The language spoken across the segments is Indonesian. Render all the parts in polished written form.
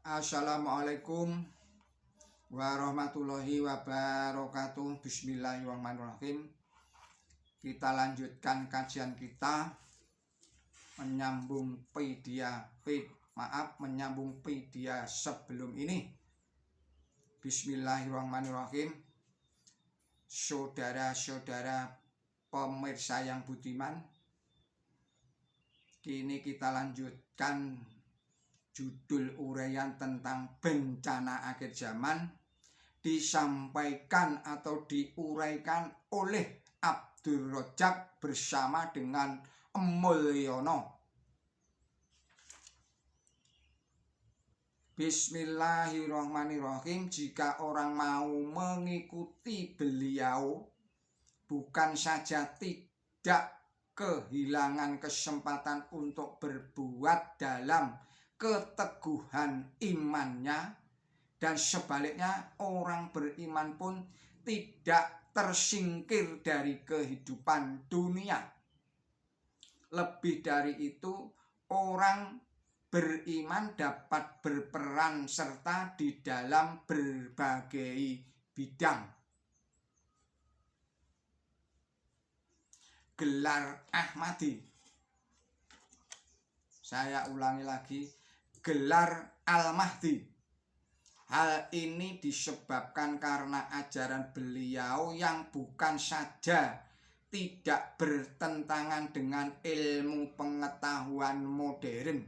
Assalamualaikum warahmatullahi wabarakatuh. Bismillahirrahmanirrahim. Kita lanjutkan kajian kita menyambung media sebelum ini. Bismillahirrahmanirrahim. Saudara-saudara pemirsa yang budiman, kini kita lanjutkan judul uraian tentang bencana akhir zaman, disampaikan atau diuraikan oleh Abdul Rojak bersama dengan Mulyono. Bismillahirrahmanirrahim. Jika orang mau mengikuti beliau, bukan saja tidak kehilangan kesempatan untuk berbuat dalam keteguhan imannya, dan sebaliknya orang beriman pun tidak tersingkir dari kehidupan dunia. Lebih dari itu, orang beriman dapat berperan serta di dalam berbagai bidang. Gelar Ahmadi, saya ulangi lagi, gelar Al-Mahdi. Hal ini disebabkan karena ajaran beliau yang bukan saja tidak bertentangan dengan ilmu pengetahuan modern,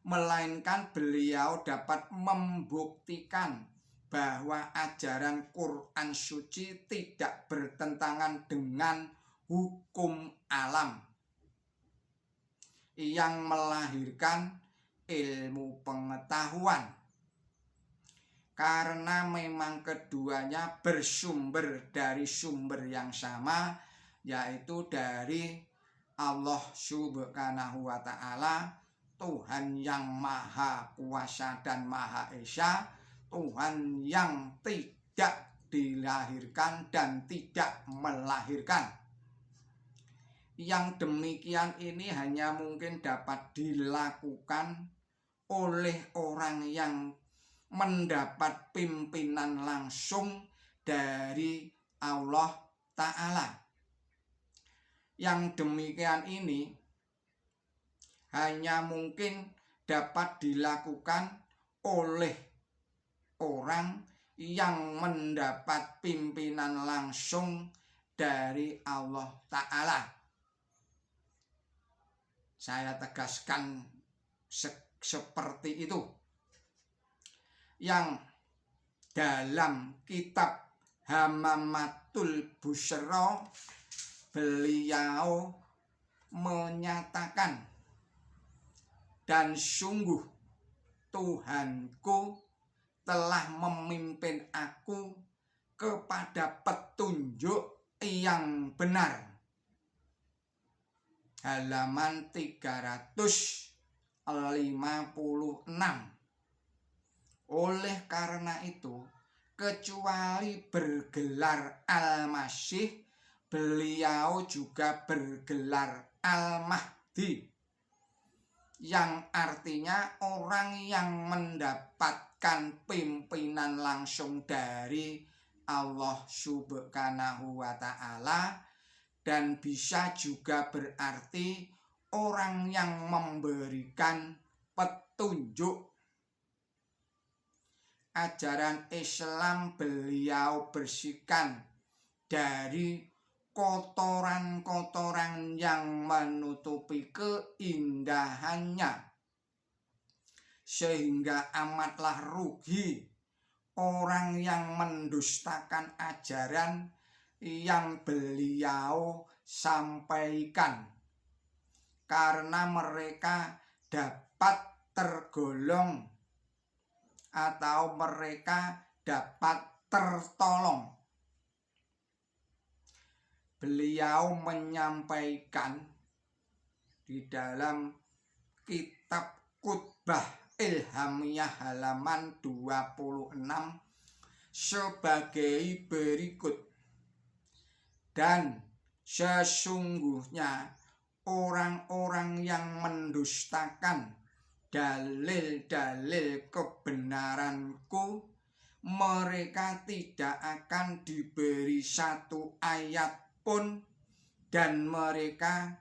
melainkan beliau dapat membuktikan bahwa ajaran Quran suci tidak bertentangan dengan hukum alam yang melahirkan ilmu pengetahuan, karena memang keduanya bersumber dari sumber yang sama, yaitu dari Allah Subhanahu wa Ta'ala, Tuhan yang Maha Kuasa dan Maha Esa, Tuhan yang tidak dilahirkan dan tidak melahirkan. Yang demikian ini hanya mungkin dapat dilakukan oleh orang yang mendapat pimpinan langsung dari Allah Ta'ala. Yang demikian ini hanya mungkin dapat dilakukan oleh orang yang mendapat pimpinan langsung dari Allah Ta'ala. Saya tegaskan seperti itu. Yang dalam kitab Hamamatul Busyra beliau menyatakan, dan sungguh Tuhanku telah memimpin aku kepada petunjuk yang benar. Halaman 356. Oleh karena itu, kecuali bergelar Al-Masih, beliau juga bergelar Al-Mahdi, yang artinya orang yang mendapatkan pimpinan langsung dari Allah Subhanahu wa Ta'ala, dan bisa juga berarti orang yang memberikan petunjuk. Ajaran Islam beliau bersihkan dari kotoran-kotoran yang menutupi keindahannya, sehingga amatlah rugi orang yang mendustakan ajaran yang beliau sampaikan, karena mereka dapat tergolong atau mereka dapat tertolong. Beliau menyampaikan di dalam kitab Khutbah Ilhamiyah halaman 26 sebagai berikut. Dan sesungguhnya orang-orang yang mendustakan dalil-dalil kebenaranku, mereka tidak akan diberi satu ayat pun dan mereka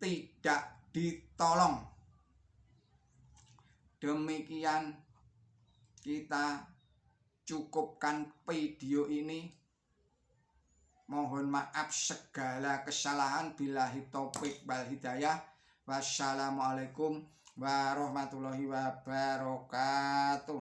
tidak ditolong. Demikian kita cukupkan video ini. Mohon maaf segala kesalahan. Billahi taufik wal hidayah. Wassalamualaikum warahmatullahi wabarakatuh.